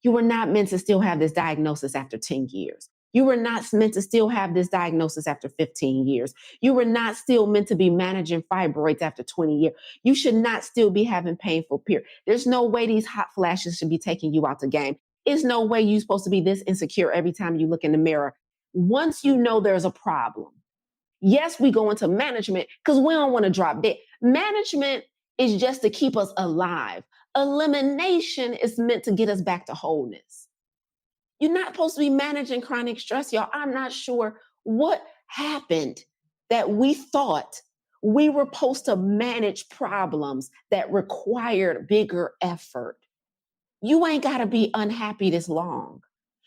You were not meant to still have this diagnosis after 10 years. You were not meant to still have this diagnosis after 15 years. You were not still meant to be managing fibroids after 20 years. You should not still be having painful periods. There's no way these hot flashes should be taking you out the game. There's no way you're supposed to be this insecure every time you look in the mirror. Once you know there's a problem, yes, we go into management because we don't want to drop dead. Management is just to keep us alive. Elimination is meant to get us back to wholeness. You're not supposed to be managing chronic stress, y'all. I'm not sure what happened that we thought we were supposed to manage problems that required bigger effort. You ain't got to be unhappy this long.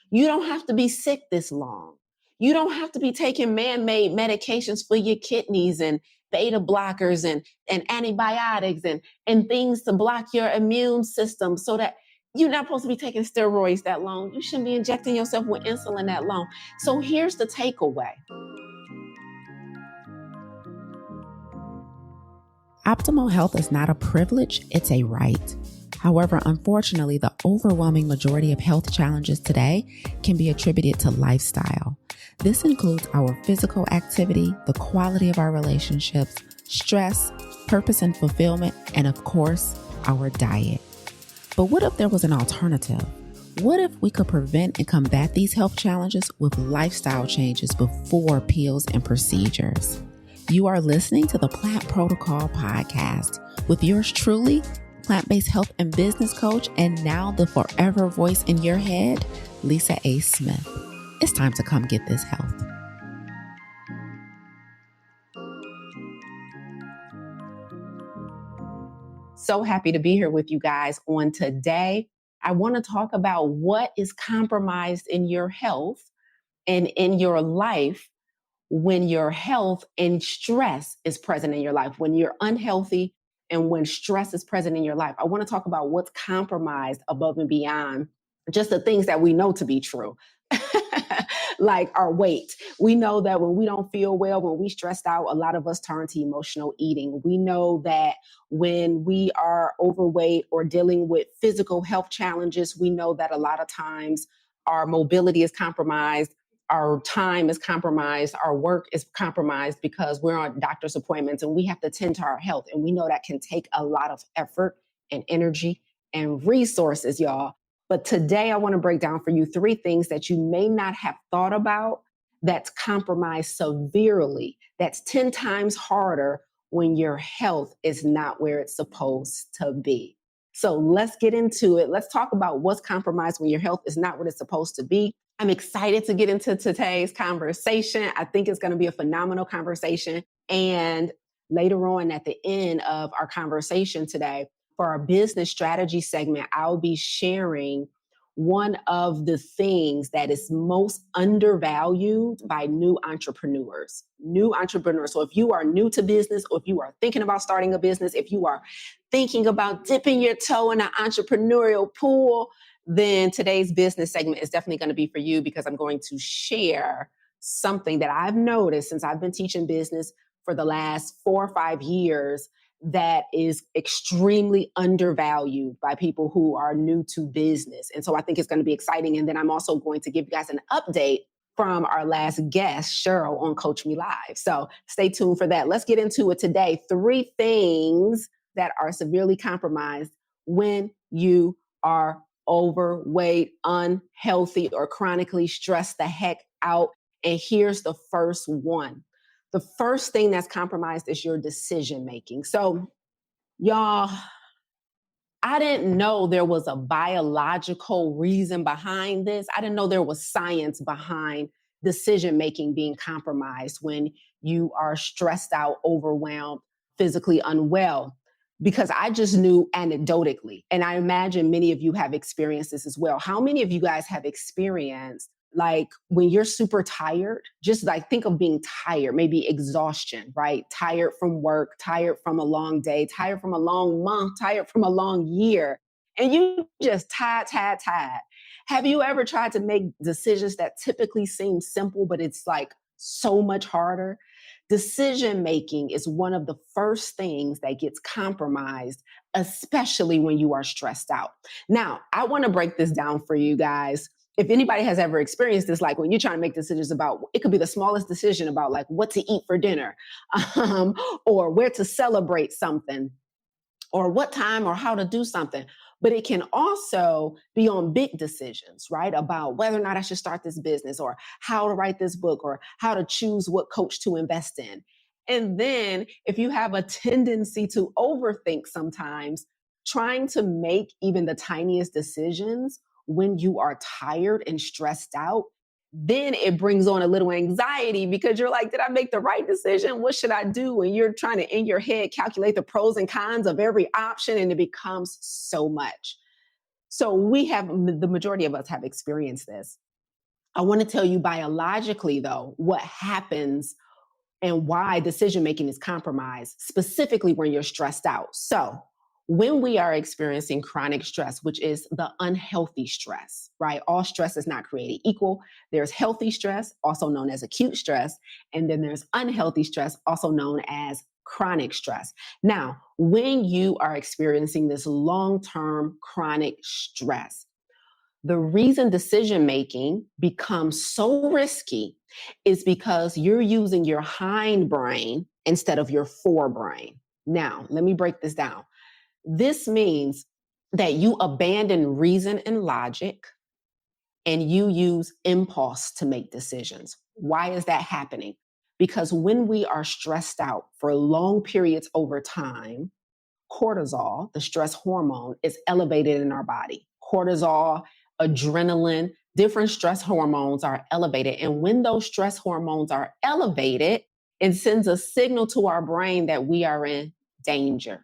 You don't have to be sick this long. You don't have to be taking man-made medications for your kidneys and beta blockers and antibiotics and things to block your immune system so that you're not supposed to be taking steroids that long. You shouldn't be injecting yourself with insulin that long. So here's the takeaway. Optimal health is not a privilege, it's a right. However, unfortunately, the overwhelming majority of health challenges today can be attributed to lifestyle. This includes our physical activity, the quality of our relationships, stress, purpose and fulfillment, and of course, our diet. But what if there was an alternative? What if we could prevent and combat these health challenges with lifestyle changes before pills and procedures? You are listening to the Plant Protocol Podcast with yours truly, plant-based health and business coach, and now the forever voice in your head, Lisa A. Smith. It's time to come get this health. So happy to be here with you guys on today. I want to talk about what is compromised in your health and in your life when your health and stress is present in your life, when you're unhealthy and when stress is present in your life. I want to talk about what's compromised above and beyond just the things that we know to be true. Like our weight. We know that when we don't feel well, when we stressed out, a lot of us turn to emotional eating. We know that when we are overweight or dealing with physical health challenges, we know that a lot of times our mobility is compromised, our time is compromised, our work is compromised because we're on doctor's appointments and we have to tend to our health. And we know that can take a lot of effort and energy and resources, y'all. But today I want to break down for you 3 things that you may not have thought about that's compromised severely, that's 10 times harder when your health is not where it's supposed to be. So let's get into it. Let's talk about what's compromised when your health is not what it's supposed to be. I'm excited to get into today's conversation. I think it's going to be a phenomenal conversation. And later on at the end of our conversation today, for our business strategy segment, I'll be sharing one of the things that is most undervalued by new entrepreneurs. So if you are new to business, or if you are thinking about starting a business, if you are thinking about dipping your toe in an entrepreneurial pool, then today's business segment is definitely going to be for you, because I'm going to share something that I've noticed since I've been teaching business for the last 4 or 5 years that is extremely undervalued by people who are new to business. And so I think it's going to be exciting. And then I'm also going to give you guys an update from our last guest, Cheryl, on Coach Me Live. So stay tuned for that. Let's get into it today. 3 things that are severely compromised when you are overweight, unhealthy, or chronically stressed the heck out. And here's the first one. The first thing that's compromised is your decision making. So, y'all, I didn't know there was a biological reason behind this. I didn't know there was science behind decision making being compromised when you are stressed out, overwhelmed, physically unwell, because I just knew anecdotally. And I imagine many of you have experienced this as well. How many of you guys have experienced, like, when you're super tired, just like think of being tired, maybe exhaustion, right? Tired from work, tired from a long day, tired from a long month, tired from a long year, and you just tired. Have you ever tried to make decisions that typically seem simple, but it's like so much harder? Decision making is one of the first things that gets compromised, especially when you are stressed out. Now, I want to break this down for you guys. If anybody has ever experienced this, like when you're trying to make decisions about, it could be the smallest decision about like what to eat for dinner, um, or where to celebrate something, or what time or how to do something. But it can also be on big decisions, right? About whether or not I should start this business, or how to write this book, or how to choose what coach to invest in. And then if you have a tendency to overthink sometimes, trying to make even the tiniest decisions when you are tired and stressed out, then it brings on a little anxiety because you're like, did I make the right decision? What should I do? And you're trying to, in your head, calculate the pros and cons of every option, and it becomes so much. So the majority of us have experienced this. I want to tell you biologically, though, what happens and why decision making is compromised, specifically when you're stressed out. So, when we are experiencing chronic stress, which is the unhealthy stress, right? All stress is not created equal. There's healthy stress, also known as acute stress, and then there's unhealthy stress, also known as chronic stress. Now, when you are experiencing this long term chronic stress, the reason decision making becomes so risky is because you're using your hind brain instead of your forebrain. Now, let me break this down. This means that you abandon reason and logic and you use impulse to make decisions. Why is that happening? Because when we are stressed out for long periods over time, cortisol, the stress hormone, is elevated in our body. Cortisol, adrenaline, different stress hormones are elevated. And when those stress hormones are elevated, it sends a signal to our brain that we are in danger.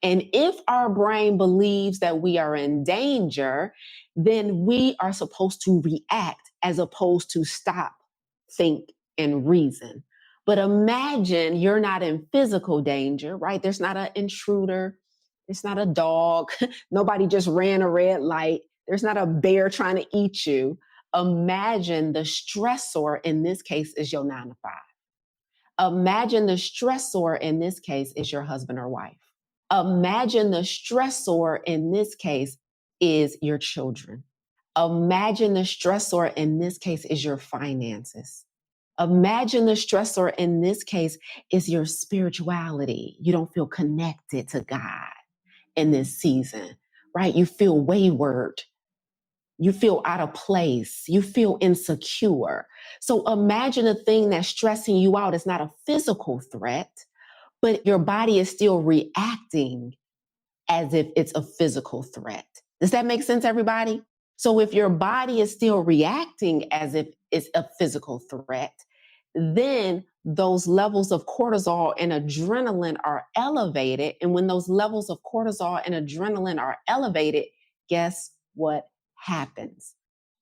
And if our brain believes that we are in danger, then we are supposed to react as opposed to stop, think, and reason. But imagine you're not in physical danger, right? There's not an intruder. It's not a dog. Nobody just ran a red light. There's not a bear trying to eat you. Imagine the stressor in this case is your 9 to 5. Imagine the stressor in this case is your husband or wife. Imagine the stressor in this case is your children. Imagine the stressor in this case is your finances. Imagine the stressor in this case is your spirituality. You don't feel connected to God in this season, right? You feel wayward. You feel out of place. You feel insecure. So imagine a thing that's stressing you out is not a physical threat, but your body is still reacting as if it's a physical threat. Does that make sense, everybody? So if your body is still reacting as if it's a physical threat, then those levels of cortisol and adrenaline are elevated. And when those levels of cortisol and adrenaline are elevated, guess what happens?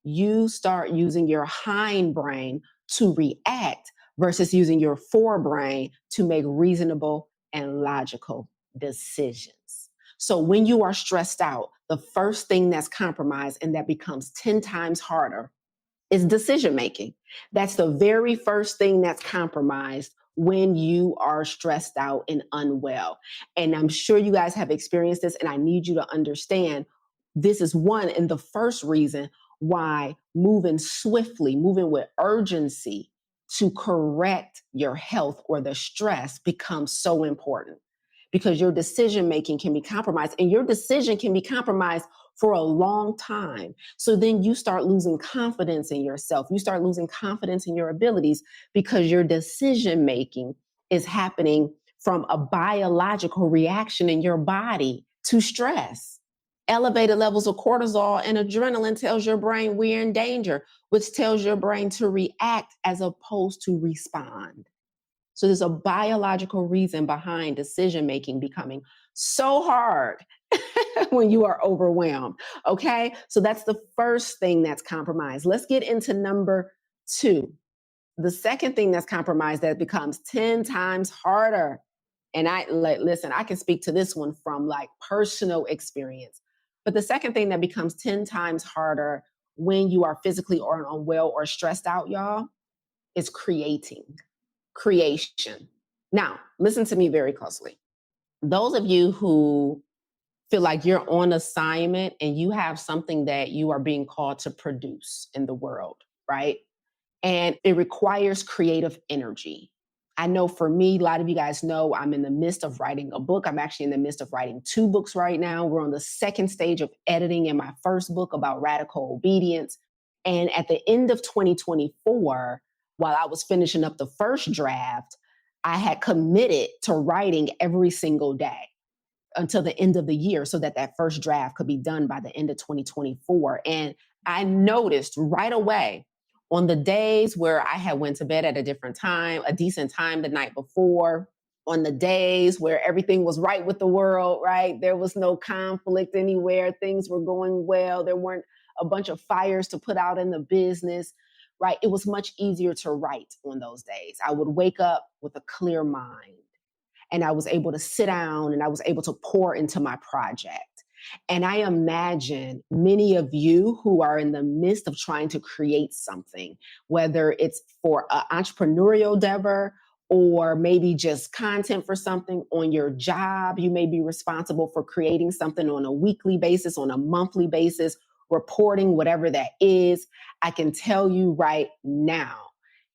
You start using your hindbrain to react versus using your forebrain to make reasonable and logical decisions. So when you are stressed out, the first thing that's compromised and that becomes 10 times harder is decision making. That's the very first thing that's compromised when you are stressed out and unwell. And I'm sure you guys have experienced this, and I need you to understand this is one and the first reason why moving swiftly, moving with urgency to correct your health or the stress becomes so important, because your decision making can be compromised, and your decision can be compromised for a long time. So then you start losing confidence in yourself. You start losing confidence in your abilities because your decision making is happening from a biological reaction in your body to stress. Elevated levels of cortisol and adrenaline tells your brain we're in danger, which tells your brain to react as opposed to respond. So there's a biological reason behind decision making becoming so hard when you are overwhelmed. Okay. So that's the first thing that's compromised. Let's get into number 2. The second thing that's compromised that becomes 10 times harder. And listen, I can speak to this one from like personal experience. But the second thing that becomes 10 times harder when you are physically or unwell or stressed out, y'all, is creating. creation. Now, listen to me very closely. Those of you who feel like you're on assignment and you have something that you are being called to produce in the world, right? And it requires creative energy. I know for me, a lot of you guys know I'm in the midst of writing a book. I'm actually in the midst of writing two books right now. We're on the second stage of editing in my first book about radical obedience. And at the end of 2024, while I was finishing up the first draft, I had committed to writing every single day until the end of the year so that that first draft could be done by the end of 2024. And I noticed right away on the days where I had went to bed at a different time, a decent time the night before, on the days where everything was right with the world, right? There was no conflict anywhere. Things were going well. There weren't a bunch of fires to put out in the business, right? It was much easier to write on those days. I would wake up with a clear mind and I was able to sit down and I was able to pour into my project. And I imagine many of you who are in the midst of trying to create something, whether it's for an entrepreneurial endeavor or maybe just content for something on your job, you may be responsible for creating something on a weekly basis, on a monthly basis, reporting, whatever that is. I can tell you right now,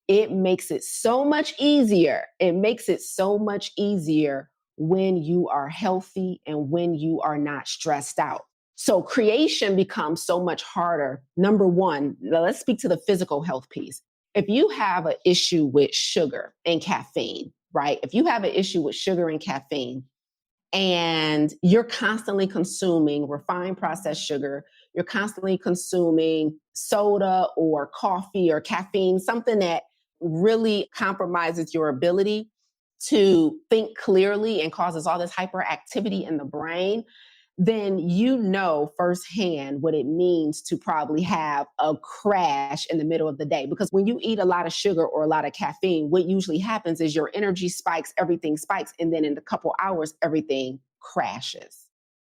it makes it so much easier. It makes it so much easier when you are healthy and when you are not stressed out. So creation becomes so much harder. Number one, let's speak to the physical health piece. If you have an issue with sugar and caffeine, right? If you have an issue with sugar and caffeine, and you're constantly consuming refined processed sugar, you're constantly consuming soda or coffee or caffeine, something that really compromises your ability to think clearly and causes all this hyperactivity in the brain, then you know firsthand what it means to probably have a crash in the middle of the day. Because when you eat a lot of sugar or a lot of caffeine, what usually happens is your energy spikes, everything spikes, and then in a couple hours, everything crashes.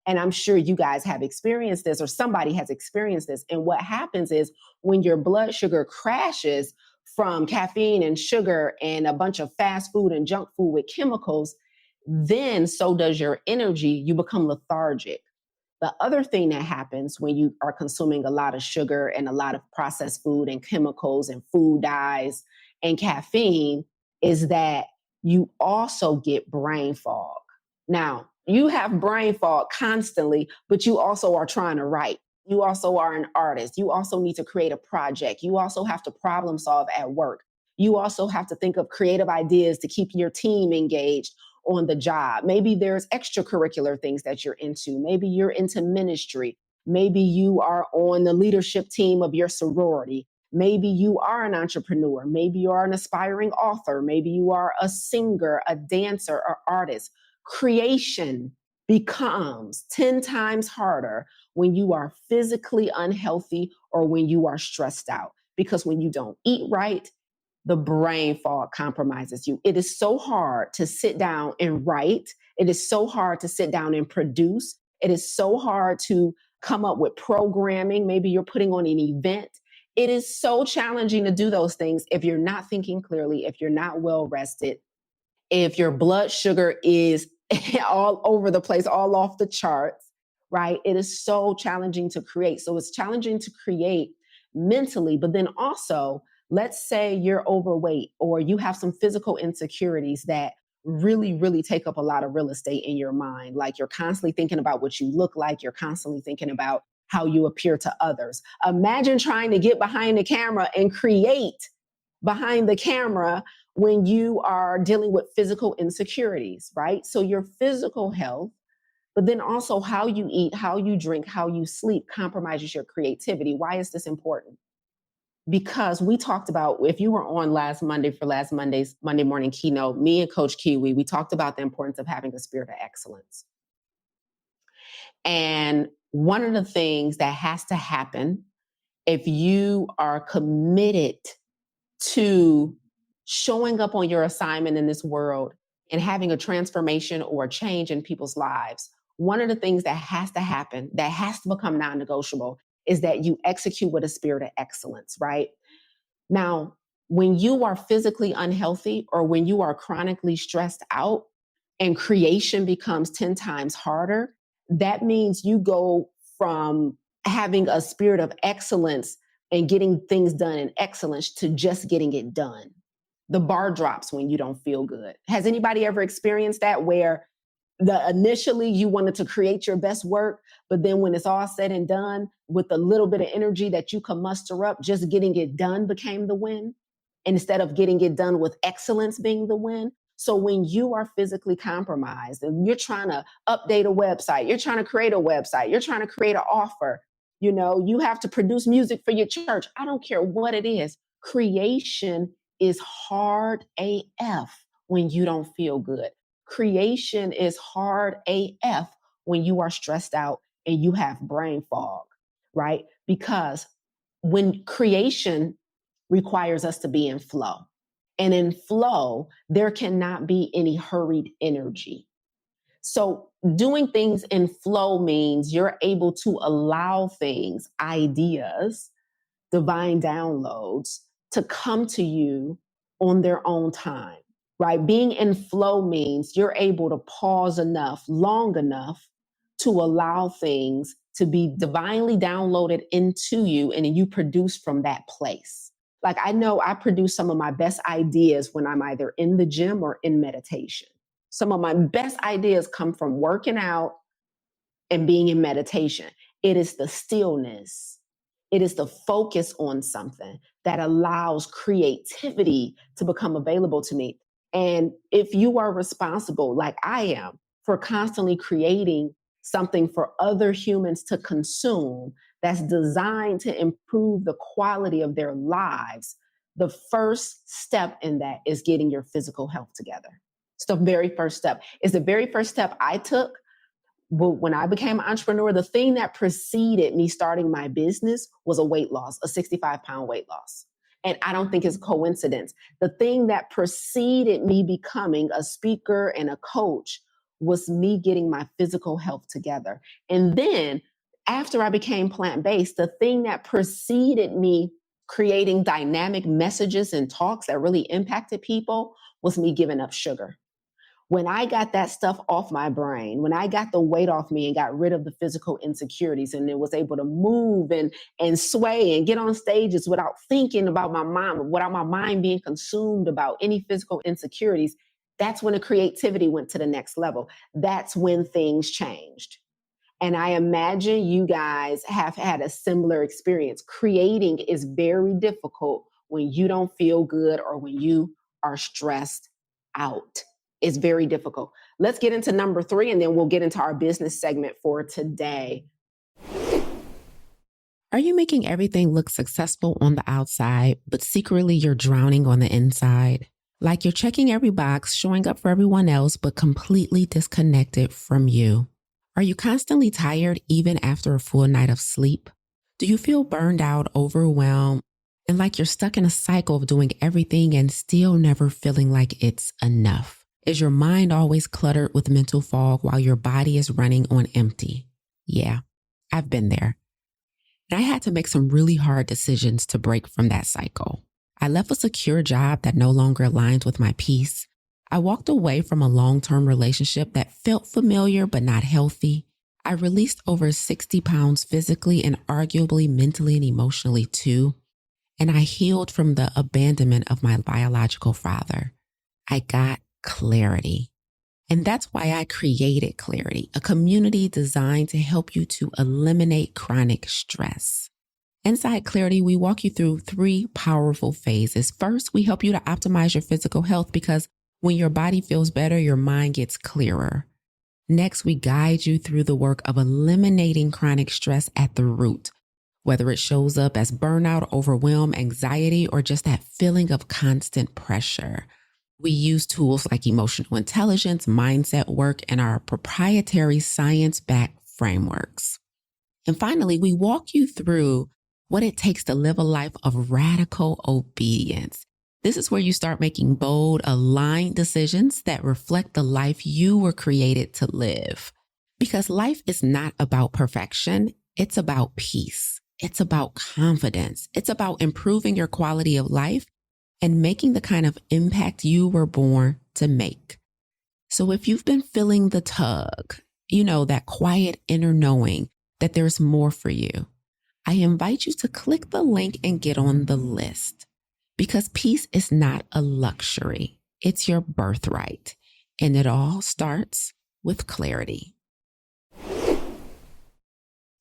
And I'm sure you guys have experienced this or somebody has experienced this. And what happens is when your blood sugar crashes from caffeine and sugar and a bunch of fast food and junk food with chemicals, then so does your energy. You become lethargic. The other thing that happens when you are consuming a lot of sugar and a lot of processed food and chemicals and food dyes and caffeine is that you also get brain fog. Now, you have brain fog constantly, but you also are trying to write. You also are an artist. You also need to create a project. You also have to problem solve at work. You also have to think of creative ideas to keep your team engaged on the job. Maybe there's extracurricular things that you're into. Maybe you're into ministry. Maybe you are on the leadership team of your sorority. Maybe you are an entrepreneur. Maybe you are an aspiring author. Maybe you are a singer, a dancer, or artist. Creation becomes 10 times harder when you are physically unhealthy or when you are stressed out. Because when you don't eat right, the brain fog compromises you. It is so hard to sit down and write. It is so hard to sit down and produce. It is so hard to come up with programming. Maybe you're putting on an event. It is so challenging to do those things if you're not thinking clearly, if you're not well rested, if your blood sugar is all over the place, all off the charts, right? It is so challenging to create. So it's challenging to create mentally, but then also, let's say you're overweight or you have some physical insecurities that really, really take up a lot of real estate in your mind. Like you're constantly thinking about what you look like, you're constantly thinking about how you appear to others. Imagine trying to get behind the camera and create behind the camera when you are dealing with physical insecurities, right? So your physical health, but then also how you eat, how you drink, how you sleep compromises your creativity. Why is this important? Because we talked about, if you were on last Monday for last Monday's Monday morning keynote, me and Coach Kiwi, we talked about the importance of having a spirit of excellence. And one of the things that has to happen if you are committed to showing up on your assignment in this world and having a transformation or a change in people's lives, one of the things that has to happen, that has to become non-negotiable, is that you execute with a spirit of excellence, right? Now, When you are physically unhealthy or when you are chronically stressed out and creation becomes 10 times harder, that means you go from having a spirit of excellence and getting things done in excellence to just getting it done. The bar drops when you don't feel good. Has anybody ever experienced that where initially you wanted to create your best work, but then when it's all said and done, with a little bit of energy that you can muster up, just getting it done became the win instead of getting it done with excellence being the win? So when you are physically compromised and you're trying to update a website, you're trying to create a website, you're trying to create an offer, you have to produce music for your church. I don't care what it is. Creation is hard AF when you don't feel good. Creation is hard AF when you are stressed out and you have brain fog, right? Because when creation requires us to be in flow, and in flow, there cannot be any hurried energy. So doing things in flow means you're able to allow things, ideas, divine downloads to come to you on their own time, right? Being in flow means you're able to pause enough, long enough to allow things to be divinely downloaded into you and then you produce from that place. Like I know I produce some of my best ideas when I'm either in the gym or in meditation. Some of my best ideas come from working out and being in meditation. It is the stillness. It is the focus on something that allows creativity to become available to me. And if you are responsible, like I am, for constantly creating something for other humans to consume that's designed to improve the quality of their lives, the first step in that is getting your physical health together. It's the very first step. It's the very first step I took. But when I became an entrepreneur, the thing that preceded me starting my business was a weight loss, a 65-pound weight loss. And I don't think it's a coincidence. The thing that preceded me becoming a speaker and a coach was me getting my physical health together. And then after I became plant-based, the thing that preceded me creating dynamic messages and talks that really impacted people was me giving up sugar. When I got that stuff off my brain, when I got the weight off me and got rid of the physical insecurities and then was able to move and sway and get on stages without thinking about my mind, without my mind being consumed about any physical insecurities, that's when the creativity went to the next level. That's when things changed. And I imagine you guys have had a similar experience. Creating is very difficult when you don't feel good or when you are stressed out. It's very difficult. Let's get into number 3, and then we'll get into our business segment for today. Are you making everything look successful on the outside, but secretly you're drowning on the inside? Like you're checking every box, showing up for everyone else, but completely disconnected from you. Are you constantly tired even after a full night of sleep? Do you feel burned out, overwhelmed, and like you're stuck in a cycle of doing everything and still never feeling like it's enough? Is your mind always cluttered with mental fog while your body is running on empty? Yeah, I've been there. And I had to make some really hard decisions to break from that cycle. I left a secure job that no longer aligns with my peace. I walked away from a long-term relationship that felt familiar but not healthy. I released over 60 pounds physically and arguably mentally and emotionally too. And I healed from the abandonment of my biological father. I got clarity. And that's why I created Clarity, a community designed to help you to eliminate chronic stress. Inside Clarity, we walk you through 3 powerful phases. First, we help you to optimize your physical health because when your body feels better, your mind gets clearer. Next, we guide you through the work of eliminating chronic stress at the root, whether it shows up as burnout, overwhelm, anxiety, or just that feeling of constant pressure. We use tools like emotional intelligence, mindset work, and our proprietary science-backed frameworks. And finally, we walk you through what it takes to live a life of radical obedience. This is where you start making bold, aligned decisions that reflect the life you were created to live. Because life is not about perfection, it's about peace. It's about confidence. It's about improving your quality of life and making the kind of impact you were born to make. So if you've been feeling the tug, that quiet inner knowing that there's more for you, I invite you to click the link and get on the list, because peace is not a luxury. It's your birthright. And it all starts with clarity.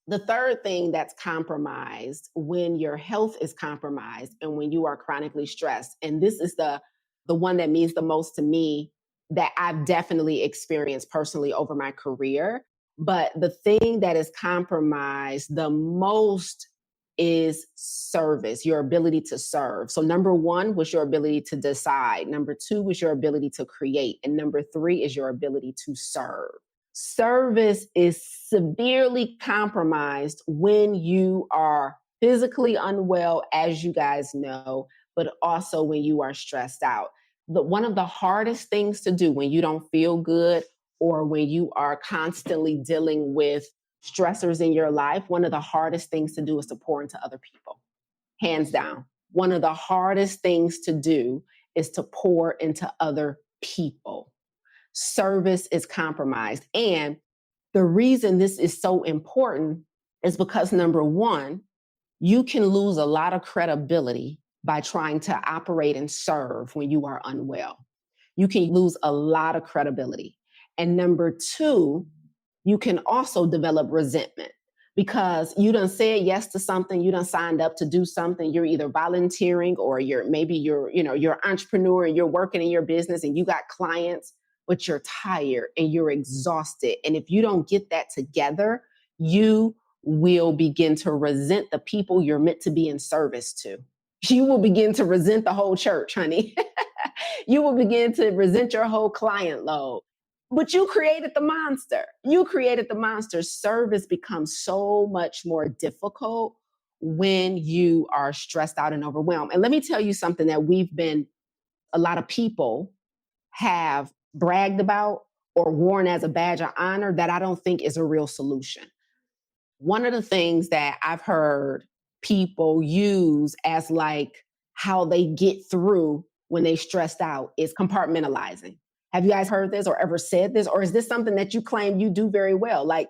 The third thing that's compromised when your health is compromised and when you are chronically stressed, and this is the one that means the most to me, that I've definitely experienced personally over my career. But the thing that is compromised the most is service, your ability to serve. So, number one was your ability to decide. Number two was your ability to create. And number three is your ability to serve. Service is severely compromised when you are physically unwell, as you guys know, but also when you are stressed out. One of the hardest things to do when you don't feel good or when you are constantly dealing with stressors in your life, one of the hardest things to do is to pour into other people. Hands down. One of the hardest things to do is to pour into other people. Service is compromised. And the reason this is so important is because, number one, you can lose a lot of credibility by trying to operate and serve when you are unwell. You can lose a lot of credibility. And number two, you can also develop resentment because you done said yes to something, you done signed up to do something, you're either volunteering or you're entrepreneur and you're working in your business and you got clients, but you're tired and you're exhausted. And if you don't get that together, you will begin to resent the people you're meant to be in service to. You will begin to resent the whole church, honey. You will begin to resent your whole client load. But you created the monster. You created the monster. Service becomes so much more difficult when you are stressed out and overwhelmed. And let me tell you something that a lot of people have bragged about or worn as a badge of honor that I don't think is a real solution. One of the things that I've heard people use as like how they get through when they stressed out is compartmentalizing. Have you guys heard this or ever said this? Or is this something that you claim you do very well? Like,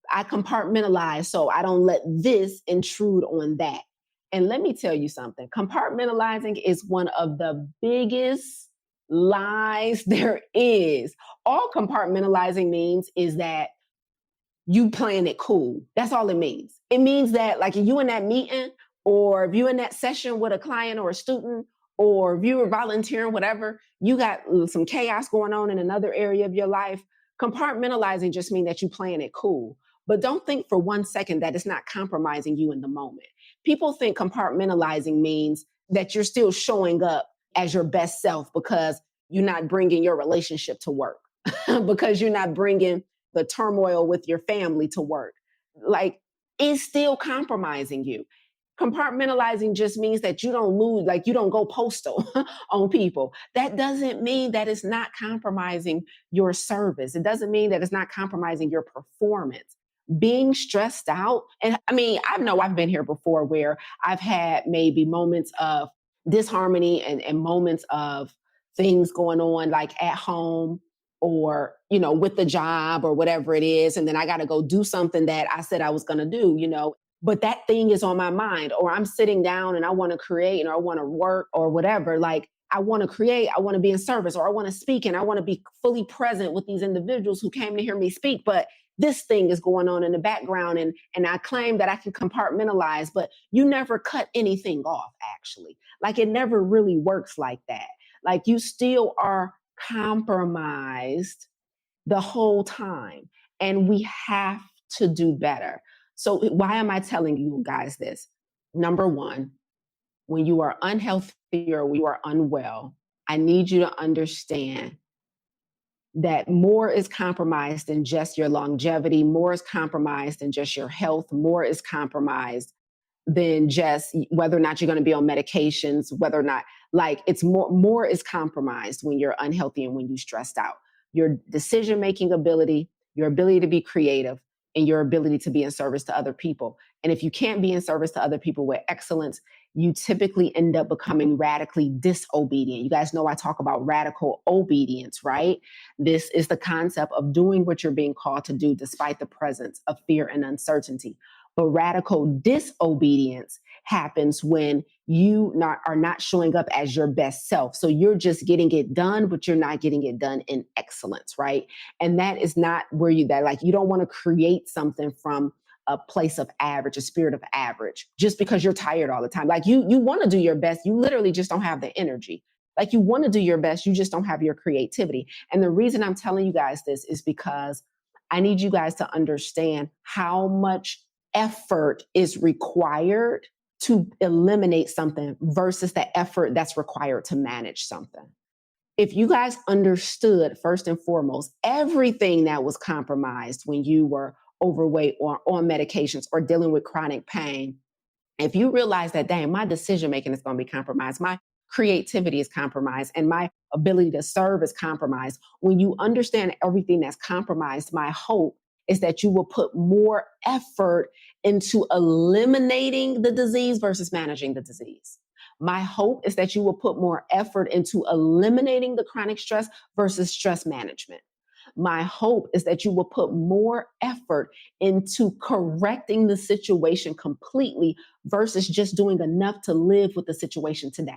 I compartmentalize so I don't let this intrude on that. And let me tell you something, compartmentalizing is one of the biggest lies there is. All compartmentalizing means is that you playing it cool. That's all it means. It means that, like, if you in that meeting or if you in that session with a client or a student, or if you were volunteering, whatever, you got some chaos going on in another area of your life. Compartmentalizing just means that you playing it cool. But don't think for 1 second that it's not compromising you in the moment. People think compartmentalizing means that you're still showing up as your best self because you're not bringing your relationship to work, because you're not bringing the turmoil with your family to work. Like, it's still compromising you. Compartmentalizing just means that you don't lose, like you don't go postal on people. That doesn't mean that it's not compromising your service. It doesn't mean that it's not compromising your performance. Being stressed out, and I mean, I know I've been here before where I've had maybe moments of disharmony and moments of things going on like at home or with the job or whatever it is, and then I got to go do something that I said I was going to do, but that thing is on my mind, or I'm sitting down and I want to create or I want to work or whatever. Like, I want to create, I want to be in service, or I want to speak and I want to be fully present with these individuals who came to hear me speak. But this thing is going on in the background, and I claim that I can compartmentalize, but you never cut anything off, actually. Like, it never really works like that. Like, you still are compromised the whole time. And we have to do better. So why am I telling you guys this? Number one, when you are unhealthy or when you are unwell, I need you to understand that more is compromised than just your longevity, more is compromised than just your health, more is compromised than just whether or not you're going to be on medications, whether or not, like, it's more is compromised when you're unhealthy and when you're stressed out. Your decision-making ability, your ability to be creative, in your ability to be in service to other people. And if you can't be in service to other people with excellence, you typically end up becoming radically disobedient. You guys know I talk about radical obedience, right? This is the concept of doing what you're being called to do despite the presence of fear and uncertainty. But radical disobedience happens when you are not showing up as your best self. So you're just getting it done, but you're not getting it done in excellence, right? And that is not where you don't want to create something from a place of average, a spirit of average, just because you're tired all the time. Like you want to do your best. You literally just don't have the energy. Like you want to do your best. You just don't have your creativity. And the reason I'm telling you guys this is because I need you guys to understand how much effort is required to eliminate something versus the effort that's required to manage something. If you guys understood, first and foremost, everything that was compromised when you were overweight or on medications or dealing with chronic pain, if you realize that, dang, my decision making is going to be compromised, my creativity is compromised, and my ability to serve is compromised, when you understand everything that's compromised, my hope is that you will put more effort into eliminating the disease versus managing the disease. My hope is that you will put more effort into eliminating the chronic stress versus stress management. My hope is that you will put more effort into correcting the situation completely versus just doing enough to live with the situation today.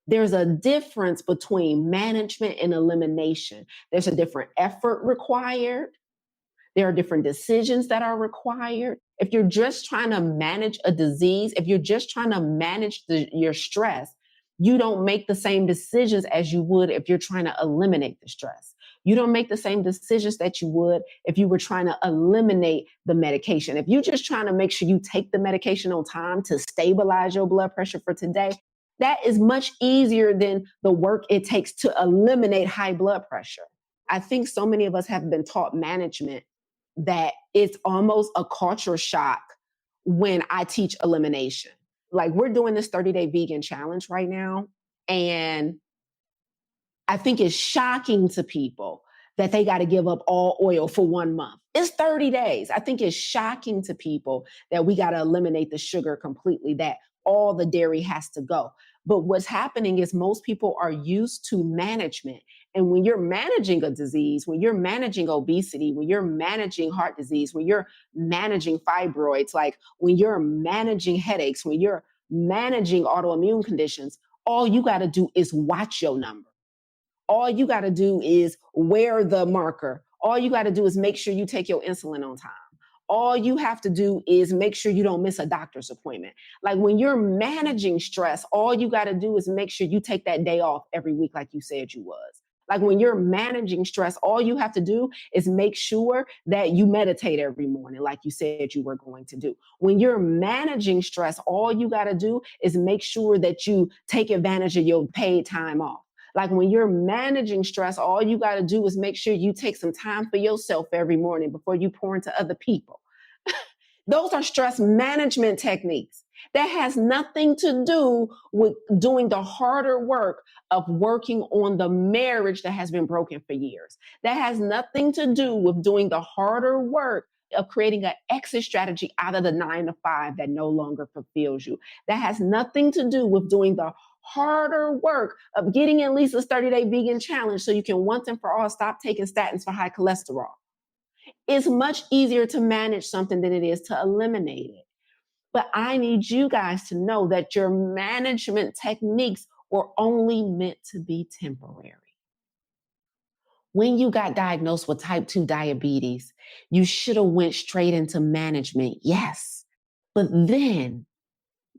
There's a difference between management and elimination. There's a different effort required. There are different decisions that are required. If you're just trying to manage a disease, if you're just trying to manage your stress, you don't make the same decisions as you would if you're trying to eliminate the stress. You don't make the same decisions that you would if you were trying to eliminate the medication. If you're just trying to make sure you take the medication on time to stabilize your blood pressure for today, that is much easier than the work it takes to eliminate high blood pressure. I think so many of us have been taught management that it's almost a culture shock when I teach elimination. Like we're doing this 30-day vegan challenge right now. And I think it's shocking to people that they got to give up all oil for 1 month. It's 30 days. I think it's shocking to people that we got to eliminate the sugar completely, that all the dairy has to go. But what's happening is most people are used to management. And when you're managing a disease, when you're managing obesity, when you're managing heart disease, when you're managing fibroids, like when you're managing headaches, when you're managing autoimmune conditions, all you got to do is watch your number. All you got to do is wear the marker. All you got to do is make sure you take your insulin on time. All you have to do is make sure you don't miss a doctor's appointment. Like when you're managing stress, all you got to do is make sure you take that day off every week like you said you was. Like when you're managing stress, all you have to do is make sure that you meditate every morning like you said you were going to do. When you're managing stress, all you got to do is make sure that you take advantage of your paid time off. Like when you're managing stress, all you got to do is make sure you take some time for yourself every morning before you pour into other people. Those are stress management techniques. That has nothing to do with doing the harder work of working on the marriage that has been broken for years. That has nothing to do with doing the harder work of creating an exit strategy out of the 9 to 5 that no longer fulfills you. That has nothing to do with doing the harder work of getting at least a 30-day vegan challenge so you can once and for all stop taking statins for high cholesterol. It's much easier to manage something than it is to eliminate it. But I need you guys to know that your management techniques were only meant to be temporary. When you got diagnosed with type 2 diabetes, you should have went straight into management, yes. But then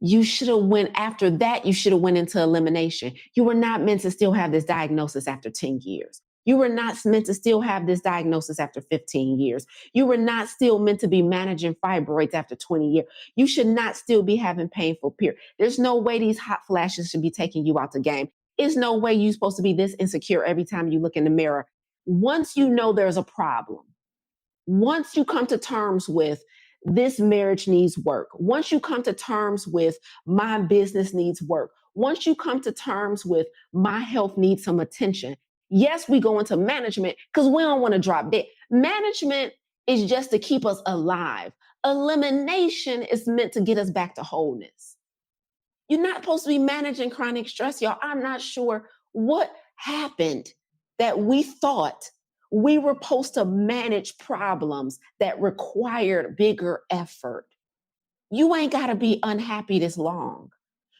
you should have after that, you should have went into elimination. You were not meant to still have this diagnosis after 10 years. You were not meant to still have this diagnosis after 15 years. You were not still meant to be managing fibroids after 20 years. You should not still be having painful periods. There's no way these hot flashes should be taking you out the game. There's no way you're supposed to be this insecure every time you look in the mirror. Once you know there's a problem, once you come to terms with this marriage needs work, once you come to terms with my business needs work, once you come to terms with my health needs some attention, yes, we go into management because we don't want to drop dead. Management is just to keep us alive. Elimination is meant to get us back to wholeness. You're not supposed to be managing chronic stress, y'all. I'm not sure what happened that we thought we were supposed to manage problems that required bigger effort. You ain't got to be unhappy this long.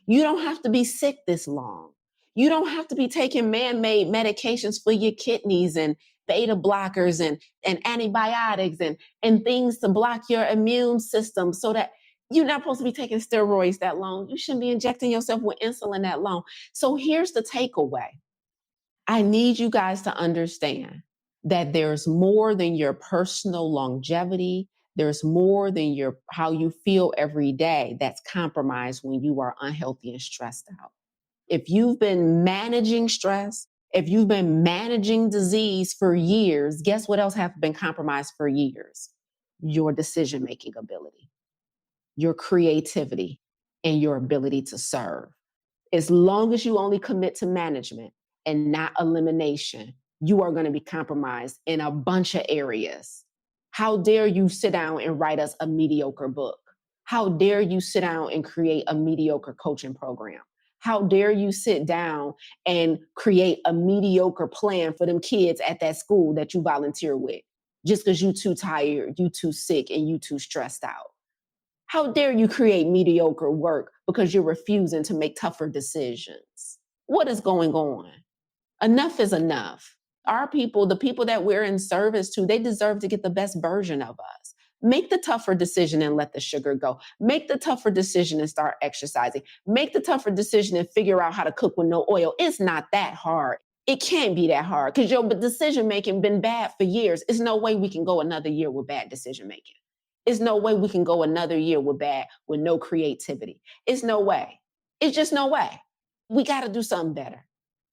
You don't have to be sick this long. You don't have to be taking man-made medications for your kidneys and beta blockers and antibiotics and things to block your immune system so that you're not supposed to be taking steroids that long. You shouldn't be injecting yourself with insulin that long. So here's the takeaway. I need you guys to understand that there's more than your personal longevity. There's more than your how you feel every day that's compromised when you are unhealthy and stressed out. If you've been managing stress, if you've been managing disease for years, guess what else has been compromised for years? Your decision-making ability, your creativity, and your ability to serve. As long as you only commit to management and not elimination, you are going to be compromised in a bunch of areas. How dare you sit down and write us a mediocre book? How dare you sit down and create a mediocre coaching program? How dare you sit down and create a mediocre plan for them kids at that school that you volunteer with just because you too tired, you too sick, and you too stressed out? How dare you create mediocre work because you're refusing to make tougher decisions? What is going on? Enough is enough. Our people, the people that we're in service to, they deserve to get the best version of us. Make the tougher decision and let the sugar go. Make the tougher decision and start exercising. Make the tougher decision and figure out how to cook with no oil. It's not that hard. It can't be that hard because your decision making been bad for years. There's no way we can go another year with bad decision making. There's no way we can go another year with no creativity. It's no way. It's just no way. We got to do something better.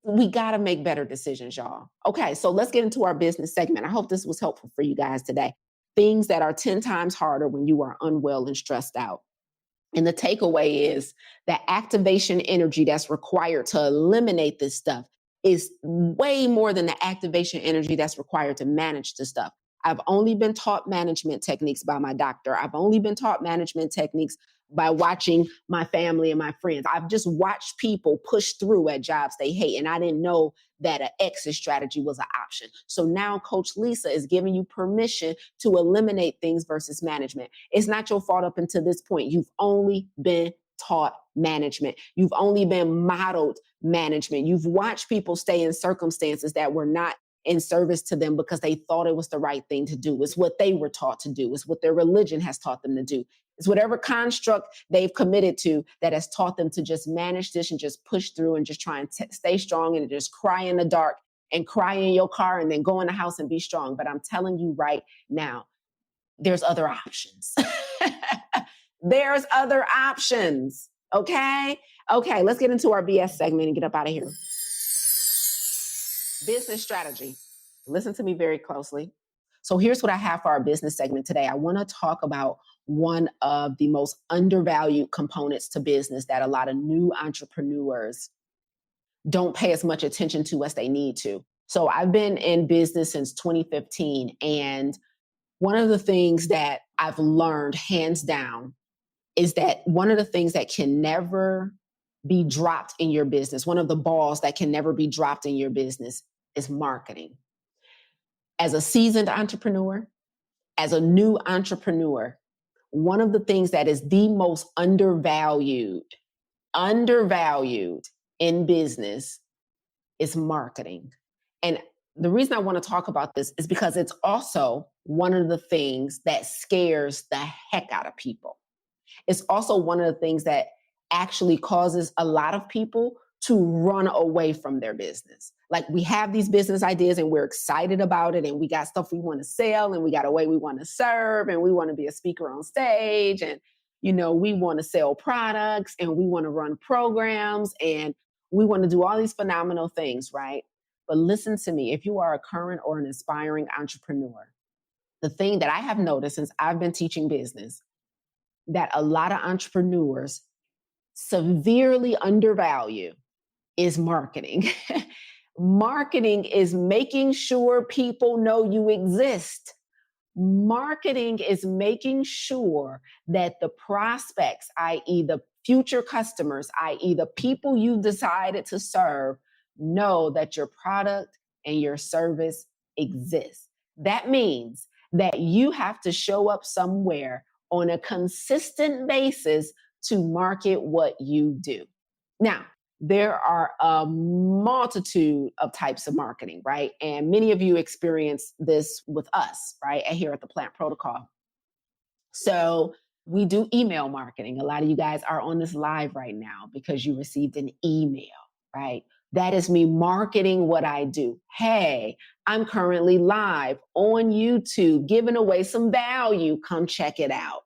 We got to make better decisions, y'all. Okay, so let's get into our business segment. I hope this was helpful for you guys today. Things that are 10 times harder when you are unwell and stressed out. And the takeaway is that activation energy that's required to eliminate this stuff is way more than the activation energy that's required to manage the stuff. I've only been taught management techniques by my doctor. I've only been taught management techniques by watching my family and my friends. I've just watched people push through at jobs they hate, and I didn't know that an exit strategy was an option. So now Coach Lisa is giving you permission to eliminate things versus management. It's not your fault up until this point. You've only been taught management. You've only been modeled management. You've watched people stay in circumstances that were not in service to them because they thought it was the right thing to do. It's what they were taught to do. It's what their religion has taught them to do. It's whatever construct they've committed to that has taught them to just manage this and just push through and just try and stay strong and just cry in the dark and cry in your car and then go in the house and be strong. But I'm telling you right now, there's other options. There's other options. Okay? Okay, let's get into our BS segment and get up out of here. Business strategy. Listen to me very closely. So here's what I have for our business segment today. I want to talk about one of the most undervalued components to business that a lot of new entrepreneurs don't pay as much attention to as they need to. So I've been in business since 2015. And one of the things that I've learned hands down is that one of the things that can never be dropped in your business, one of the balls that can never be dropped in your business is marketing. As a seasoned entrepreneur, as a new entrepreneur, one of the things that is the most undervalued in business is marketing. And the reason I want to talk about this is because it's also one of the things that scares the heck out of people. It's also one of the things that actually causes a lot of people to run away from their business. Like, we have these business ideas and we're excited about it and we got stuff we want to sell and we got a way we want to serve and we want to be a speaker on stage and, you know, we want to sell products and we want to run programs and we want to do all these phenomenal things, right? But listen to me, if you are a current or an aspiring entrepreneur, the thing that I have noticed since I've been teaching business, that a lot of entrepreneurs severely undervalue is marketing. Marketing is making sure people know you exist. Marketing is making sure that the prospects, i.e., the future customers, i.e., the people you decided to serve, know that your product and your service exists. That means that you have to show up somewhere on a consistent basis to market what you do. Now, there are a multitude of types of marketing, right? And many of you experience this with us, right? Here at the Plant Protocol. So we do email marketing. A lot of you guys are on this live right now because you received an email, right? That is me marketing what I do. Hey, I'm currently live on YouTube giving away some value. Come check it out.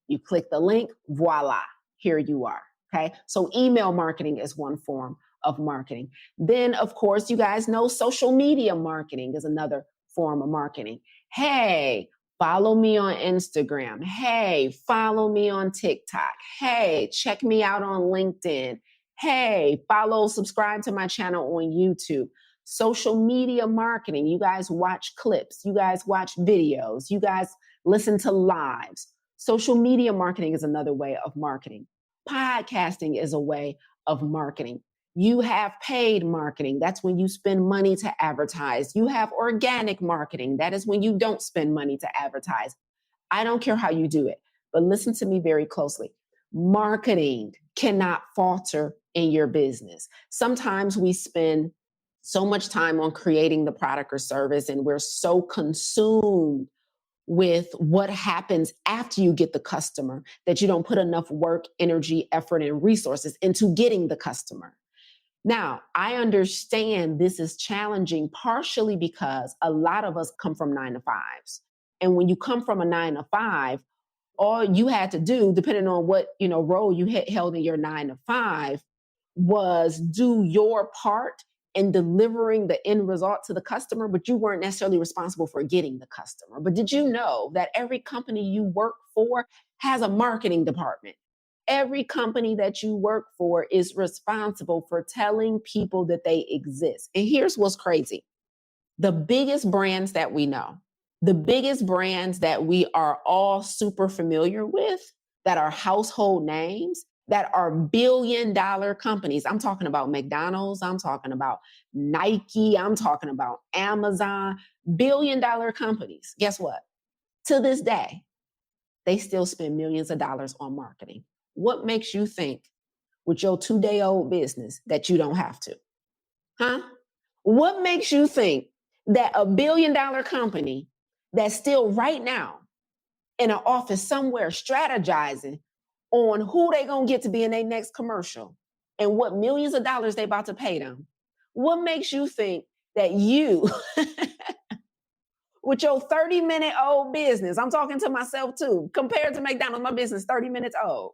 You click the link, voila, here you are. Okay. So email marketing is one form of marketing. Then, of course, you guys know social media marketing is another form of marketing. Hey, follow me on Instagram. Hey, follow me on TikTok. Hey, check me out on LinkedIn. Hey, subscribe to my channel on YouTube. Social media marketing. You guys watch clips. You guys watch videos. You guys listen to lives. Social media marketing is another way of marketing. Podcasting is a way of marketing. You have paid marketing. That's when you spend money to advertise. You have organic marketing. That is when you don't spend money to advertise. I don't care how you do it, but listen to me very closely. Marketing cannot falter in your business. Sometimes we spend so much time on creating the product or service, and we're so consumed with what happens after you get the customer that you don't put enough work, energy, effort, and resources into getting the customer. Now, I understand this is challenging partially because a lot of us come from 9-to-5s. And when you come from a 9-to-5, all you had to do, depending on what role you held in your 9-to-5, was do your part in delivering the end result to the customer, but you weren't necessarily responsible for getting the customer. But did you know that every company you work for has a marketing department? Every company that you work for is responsible for telling people that they exist. And here's what's crazy. The biggest brands that we know, the biggest brands that we are all super familiar with, that are household names, that are billion-dollar companies. I'm talking about McDonald's. I'm talking about Nike. I'm talking about Amazon. Billion-dollar companies. Guess what? To this day, they still spend millions of dollars on marketing. What makes you think with your 2-day-old business that you don't have to? Huh? What makes you think that a billion-dollar company that's still right now in an office somewhere strategizing on who they gonna get to be in their next commercial and what millions of dollars they about to pay them? What makes you think that you, with your 30-minute old business, I'm talking to myself too, compared to McDonald's, my business 30 minutes old.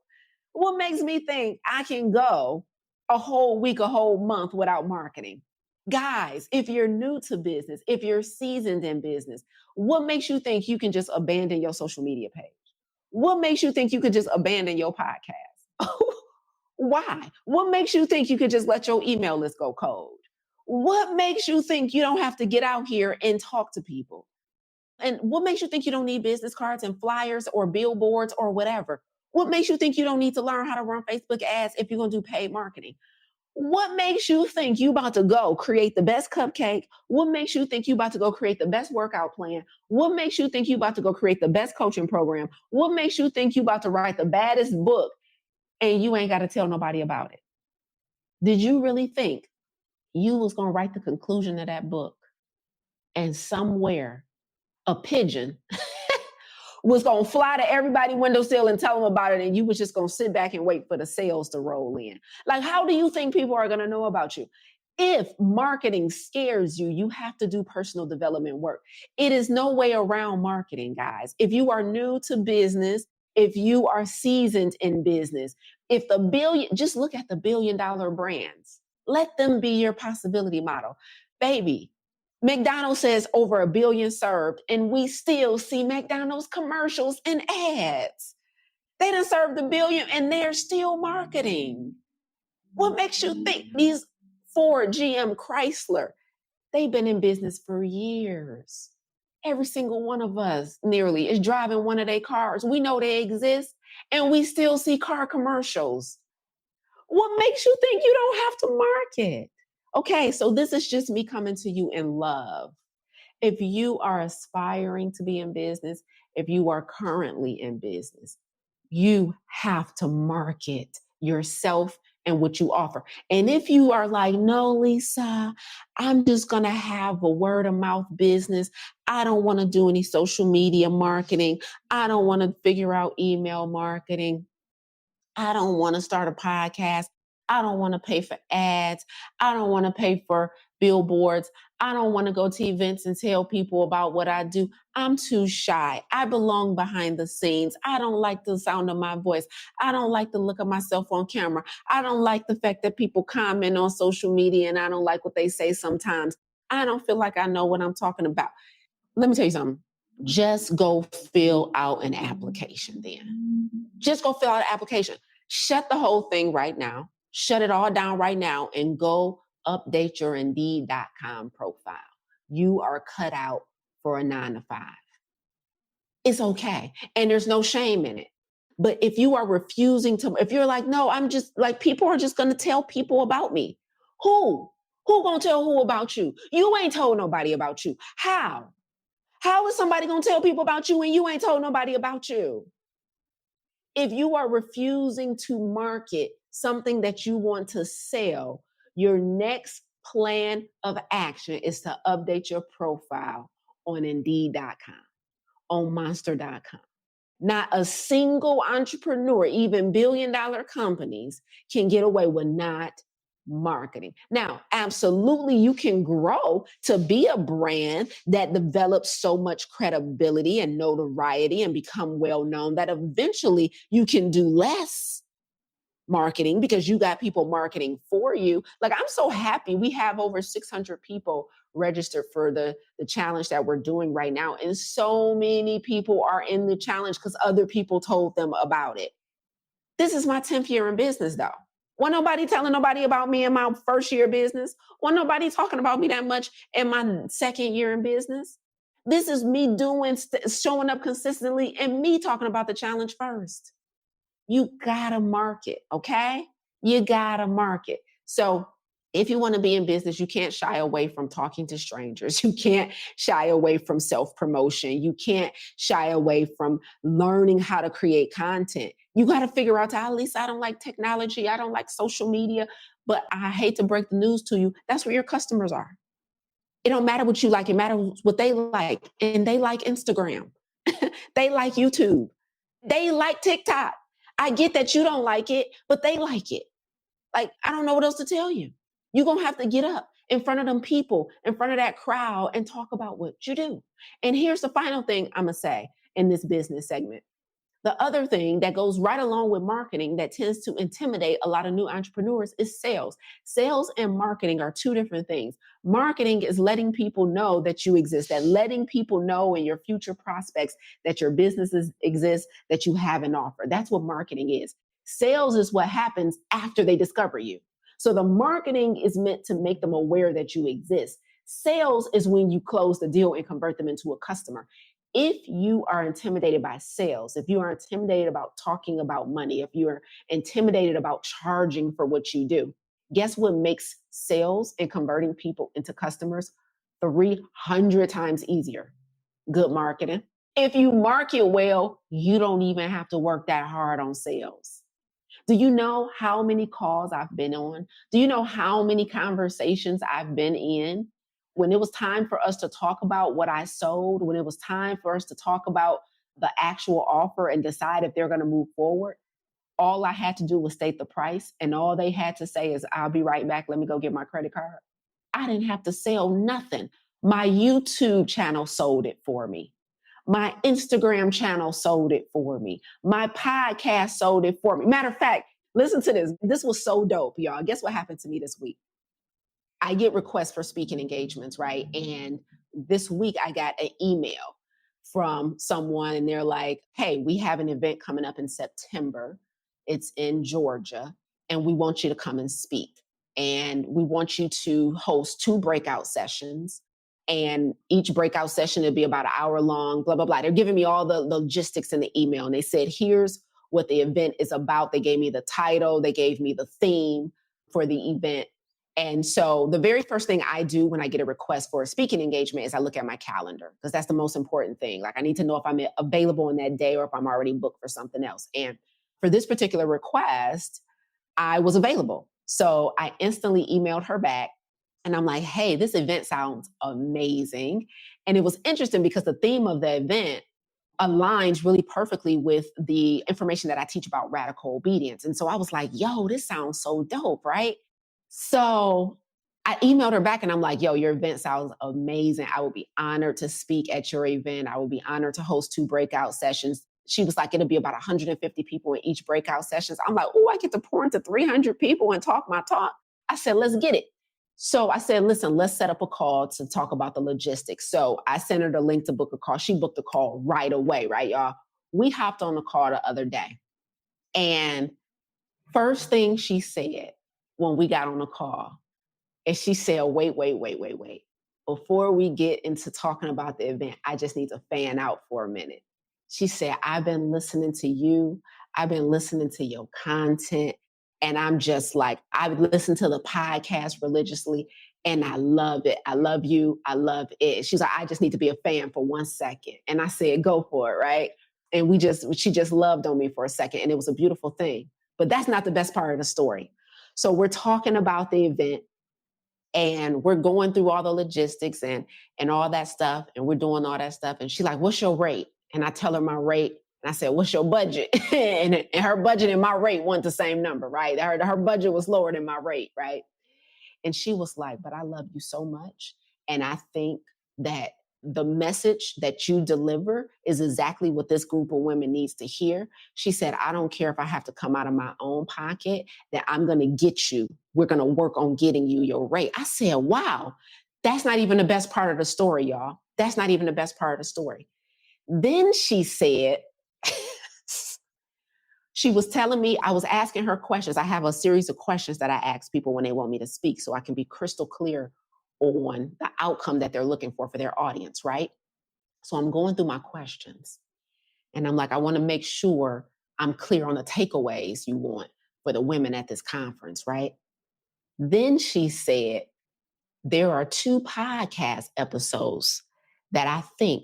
What makes me think I can go a whole week, a whole month without marketing? Guys, if you're new to business, if you're seasoned in business, what makes you think you can just abandon your social media page? What makes you think you could just abandon your podcast? Why? What makes you think you could just let your email list go cold? What makes you think you don't have to get out here and talk to people? And what makes you think you don't need business cards and flyers or billboards or whatever? What makes you think you don't need to learn how to run Facebook ads if you're going to do paid marketing? What makes you think you about to go create the best cupcake? What makes you think you about to go create the best workout plan? What makes you think you about to go create the best coaching program? What makes you think you about to write the baddest book and you ain't got to tell nobody about it? Did you really think you was going to write the conclusion of that book and somewhere a pigeon was going to fly to everybody's windowsill and tell them about it, and you was just going to sit back and wait for the sales to roll in? Like, how do you think people are going to know about you? If marketing scares you, you have to do personal development work. It is no way around marketing, guys. If you are new to business, if you are seasoned in business, just look at the billion-dollar brands. Let them be your possibility model. Baby, McDonald's says over 1 billion served, and we still see McDonald's commercials and ads. They done served 1 billion and they're still marketing. What makes you think these Ford, GM, Chrysler, they've been in business for years. Every single one of us nearly is driving one of their cars. We know they exist and we still see car commercials. What makes you think you don't have to market? Okay, so this is just me coming to you in love. If you are aspiring to be in business, if you are currently in business, you have to market yourself and what you offer. And if you are like, no, Lisa, I'm just going to have a word of mouth business. I don't want to do any social media marketing. I don't want to figure out email marketing. I don't want to start a podcast. I don't want to pay for ads. I don't want to pay for billboards. I don't want to go to events and tell people about what I do. I'm too shy. I belong behind the scenes. I don't like the sound of my voice. I don't like the look of myself on camera. I don't like the fact that people comment on social media and I don't like what they say sometimes. I don't feel like I know what I'm talking about. Let me tell you something. Just go fill out an application then. Just go fill out an application. Shut the whole thing right now. Shut it all down right now and go update your Indeed.com profile. You are cut out for a 9 to 5. It's okay. And there's no shame in it. But if you are refusing to, if you're like, no, I'm just like, people are just going to tell people about me. Who? Who going to tell who about you? You ain't told nobody about you. How? How is somebody going to tell people about you when you ain't told nobody about you? If you are refusing to market something that you want to sell, your next plan of action is to update your profile on Indeed.com, on Monster.com. Not a single entrepreneur, even billion-dollar companies, can get away with not marketing. Now, absolutely, you can grow to be a brand that develops so much credibility and notoriety and become well known that eventually you can do less marketing because you got people marketing for you. Like, I'm so happy we have over 600 people registered for the challenge that we're doing right now. And so many people are in the challenge because other people told them about it. This is my 10th year in business, though. Wasn't nobody telling nobody about me in my first year of business. Wasn't nobody talking about me that much in my second year in business. This is me showing up consistently and me talking about the challenge first. You gotta market, okay? You gotta market. So if you want to be in business, you can't shy away from talking to strangers. You can't shy away from self-promotion. You can't shy away from learning how to create content. You got to figure out, at least I don't like technology. I don't like social media, but I hate to break the news to you. That's where your customers are. It don't matter what you like. It matters what they like. And they like Instagram. They like YouTube. They like TikTok. I get that you don't like it, but they like it. Like, I don't know what else to tell you. You're going to have to get up in front of them people, in front of that crowd, and talk about what you do. And here's the final thing I'm going to say in this business segment. The other thing that goes right along with marketing that tends to intimidate a lot of new entrepreneurs is sales. Sales and marketing are two different things. Marketing is letting people know that you exist, that letting people know in your future prospects that your businesses exist, that you have an offer. That's what marketing is. Sales is what happens after they discover you. So the marketing is meant to make them aware that you exist. Sales is when you close the deal and convert them into a customer. If you are intimidated by sales, if you are intimidated about talking about money, if you're intimidated about charging for what you do, guess what makes sales and converting people into customers 300 times easier? Good marketing. If you market well, you don't even have to work that hard on sales. Do you know how many calls I've been on? Do you know how many conversations I've been in? When it was time for us to talk about what I sold, when it was time for us to talk about the actual offer and decide if they're going to move forward, all I had to do was state the price. And all they had to say is, I'll be right back. Let me go get my credit card. I didn't have to sell nothing. My YouTube channel sold it for me. My Instagram channel sold it for me. My podcast sold it for me. Matter of fact, listen to this. This was so dope, y'all. Guess what happened to me this week? I get requests for speaking engagements, right? And this week I got an email from someone and they're like, hey, we have an event coming up in September. It's in Georgia and we want you to come and speak. And we want you to host 2 breakout sessions. And each breakout session would be about an hour long, blah, blah, blah. They're giving me all the logistics in the email. And they said, here's what the event is about. They gave me the title. They gave me the theme for the event. And so the very first thing I do when I get a request for a speaking engagement is I look at my calendar, because that's the most important thing. Like, I need to know if I'm available in that day or if I'm already booked for something else. And for this particular request, I was available. So I instantly emailed her back. And I'm like, hey, this event sounds amazing. And it was interesting because the theme of the event aligns really perfectly with the information that I teach about radical obedience. And so I was like, yo, this sounds so dope, right? So I emailed her back and I'm like, yo, your event sounds amazing. I would be honored to speak at your event. I would be honored to host 2 breakout sessions. She was like, it'll be about 150 people in each breakout sessions. I'm like, oh, I get to pour into 300 people and talk my talk. I said, let's get it. So I said, listen, let's set up a call to talk about the logistics. So I sent her the link to book a call. She booked a call right away, right, y'all? We hopped on the call the other day. And first thing she said when we got on the call is she said, wait. Before we get into talking about the event, I just need to fan out for a minute. She said, I've been listening to you. I've been listening to your content. And I'm just like, I've listened to the podcast religiously and I love it. I love you. I love it. She's like, I just need to be a fan for 1 second. And I said, go for it, right? And she just loved on me for a second. And it was a beautiful thing. But that's not the best part of the story. So we're talking about the event and we're going through all the logistics and all that stuff. And we're doing all that stuff. And she's like, what's your rate? And I tell her my rate. And I said, what's your budget? and her budget and my rate weren't the same number, right? Her budget was lower than my rate, right? And she was like, but I love you so much. And I think that the message that you deliver is exactly what this group of women needs to hear. She said, I don't care if I have to come out of my own pocket, that I'm going to get you. We're going to work on getting you your rate. I said, wow, that's not even the best part of the story, y'all. That's not even the best part of the story. Then she said, she was telling me, I was asking her questions. I have a series of questions that I ask people when they want me to speak so I can be crystal clear on the outcome that they're looking for their audience, right? So I'm going through my questions and I'm like, I want to make sure I'm clear on the takeaways you want for the women at this conference, right? Then she said, there are 2 podcast episodes that I think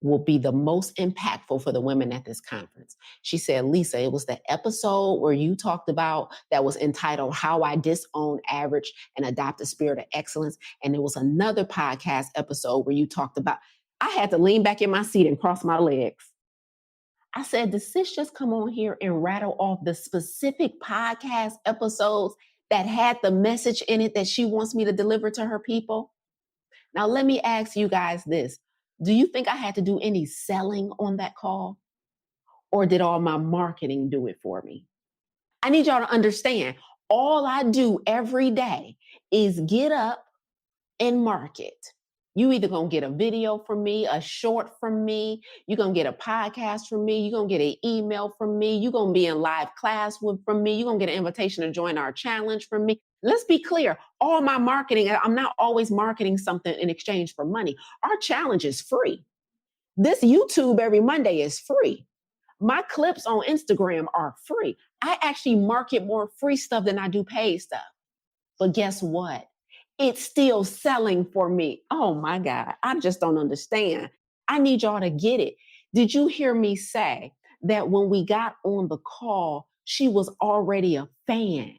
will be the most impactful for the women at this conference. She said, Lisa, it was the episode where you talked about that was entitled How I Disown Average and Adopt a Spirit of Excellence. And there was another podcast episode where you talked about, I had to lean back in my seat and cross my legs. I said, does sis just come on here and rattle off the specific podcast episodes that had the message in it that she wants me to deliver to her people? Now, let me ask you guys this. Do you think I had to do any selling on that call? Or did all my marketing do it for me? I need y'all to understand, all I do every day is get up and market. You either gonna get a video from me, a short from me, you're gonna get a podcast from me, you're gonna get an email from me, you're gonna be in live class from me, you're gonna get an invitation to join our challenge from me. Let's be clear, all my marketing, I'm not always marketing something in exchange for money. Our challenge is free. This YouTube every Monday is free. My clips on Instagram are free. I actually market more free stuff than I do paid stuff. But guess what? It's still selling for me. Oh my God, I just don't understand. I need y'all to get it. Did you hear me say that when we got on the call, she was already a fan?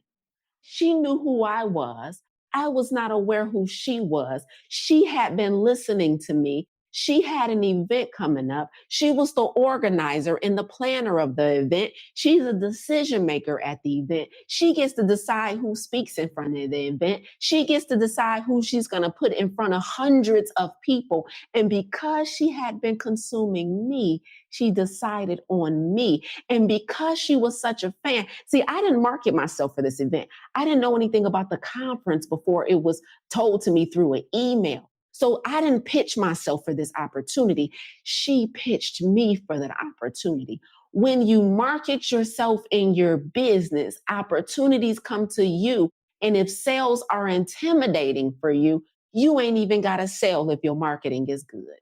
She knew who I was. I was not aware who she was. She had been listening to me. She had an event coming up. She was the organizer and the planner of the event. She's a decision maker at the event. She gets to decide who speaks in front of the event. She gets to decide who she's going to put in front of hundreds of people. And because she had been consuming me, she decided on me. And because she was such a fan, see, I didn't market myself for this event. I didn't know anything about the conference before it was told to me through an email. So I didn't pitch myself for this opportunity. She pitched me for that opportunity. When you market yourself in your business, opportunities come to you. And if sales are intimidating for you, You ain't even got to sell if your marketing is good.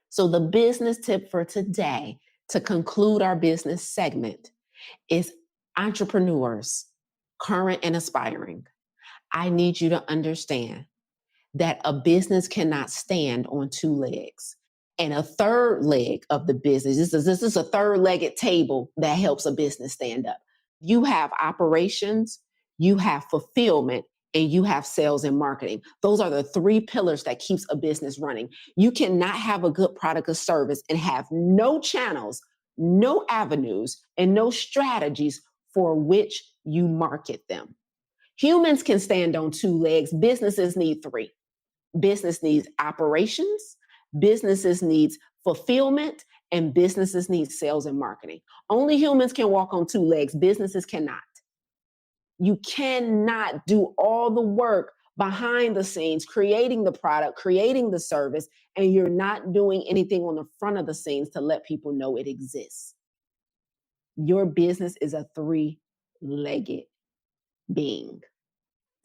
So the business tip for today, to conclude our business segment, is entrepreneurs, current and aspiring. I need you to understand that a business cannot stand on two legs. And a third leg of the business, this is a third-legged table that helps a business stand up. You have operations, you have fulfillment, and you have sales and marketing. Those are the three pillars that keeps a business running. You cannot have a good product or service and have no channels, no avenues, and no strategies for which you market them. Humans can stand on two legs. Businesses need three. Business needs operations, businesses needs fulfillment, and businesses need sales and marketing. Only humans can walk on two legs. Businesses cannot. You cannot do all the work behind the scenes, creating the product, creating the service, and you're not doing anything on the front of the scenes to let people know it exists. Your business is a three-legged being.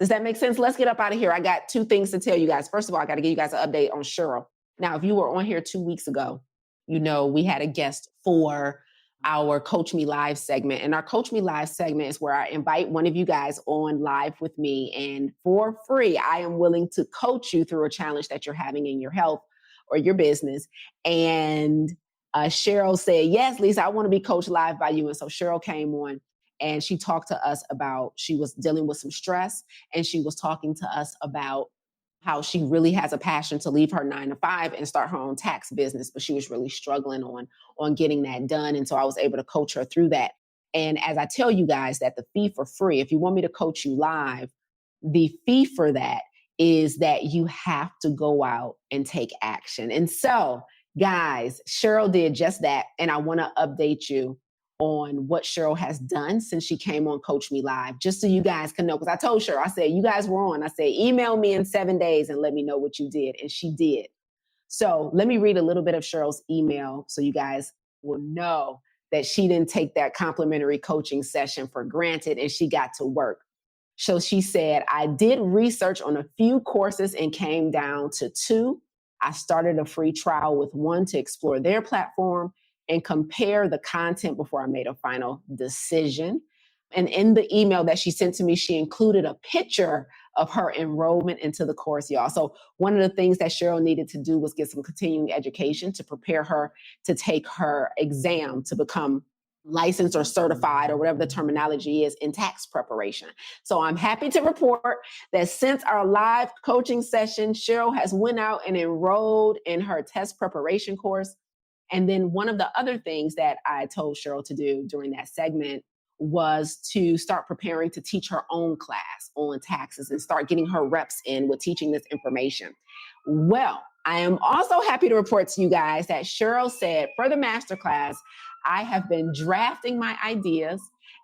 Does that make sense? Let's get up out of here. I got two things to tell you guys. First of all, I got to give you guys an update on Cheryl. Now, if you were on here 2 weeks ago, you know we had a guest for our Coach Me Live segment. And our Coach Me Live segment is where I invite one of you guys on live with me. And for free, I am willing to coach you through a challenge that you're having in your health or your business. And Cheryl said, yes, Lisa, I want to be coached live by you. And so Cheryl came on. And she talked to us about, she was dealing with some stress, and she was talking to us about how she really has a passion to leave her 9-to-5 and start her own tax business, but she was really struggling on getting that done. And so I was able to coach her through that. And as I tell you guys that the fee for free, if you want me to coach you live, the fee for that is that you have to go out and take action. And so, guys, Cheryl did just that. And I want to update you on what Cheryl has done since she came on Coach Me Live, just so you guys can know. Because I told Cheryl, I said, you guys were on. I said, email me in 7 days and let me know what you did. And she did. So let me read a little bit of Cheryl's email so you guys will know that she didn't take that complimentary coaching session for granted and she got to work. So she said, I did research on a few courses and came down to 2. I started a free trial with one to explore their platform and compare the content before I made a final decision. And in the email that she sent to me, she included a picture of her enrollment into the course, y'all. So one of the things that Cheryl needed to do was get some continuing education to prepare her to take her exam to become licensed or certified or whatever the terminology is in tax preparation. So I'm happy to report that since our live coaching session, Cheryl has went out and enrolled in her test preparation course. And then one of the other things that I told Cheryl to do during that segment was to start preparing to teach her own class on taxes and start getting her reps in with teaching this information. Well, I am also happy to report to you guys that Cheryl said for the masterclass, I have been drafting my ideas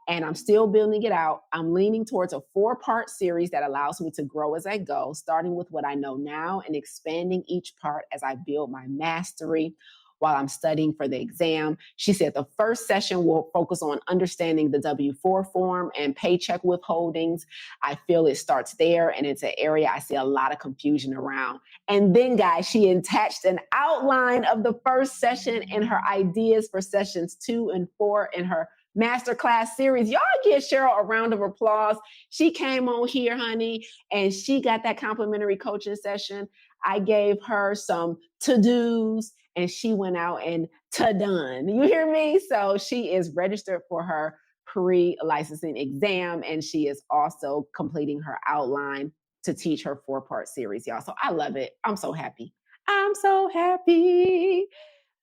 and I'm still building it out. I'm leaning towards a 4-part series that allows me to grow as I go, starting with what I know now and expanding each part as I build my mastery while I'm studying for the exam. She said the first session will focus on understanding the W-4 form and paycheck withholdings. I feel it starts there, and it's an area I see a lot of confusion around. And then, guys, she attached an outline of the first session and her ideas for sessions 2 and 4 in her masterclass series. Y'all give Cheryl a round of applause. She came on here, honey, and she got that complimentary coaching session. I gave her some to-dos, and she went out and done. You hear me? So she is registered for her pre-licensing exam, and she is also completing her outline to teach her 4-part series, y'all. So I love it. I'm so happy. I'm so happy.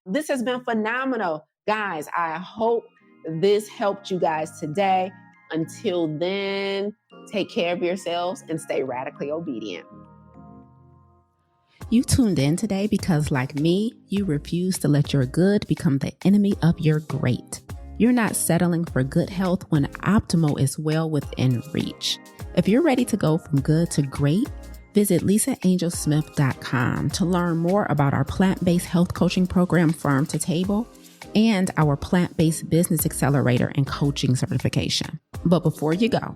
This has been phenomenal. Guys, I hope this helped you guys today. Until then, take care of yourselves and stay radically obedient. You tuned in today because, like me, you refuse to let your good become the enemy of your great. You're not settling for good health when optimal is well within reach. If you're ready to go from good to great, visit lisaangelsmith.com to learn more about our plant-based health coaching program, Farm to Table, and our plant-based business accelerator and coaching certification. But before you go,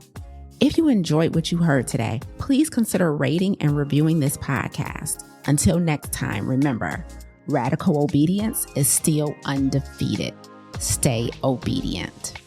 If you enjoyed what you heard today, please consider rating and reviewing this podcast. Until next time, remember, radical obedience is still undefeated. Stay obedient.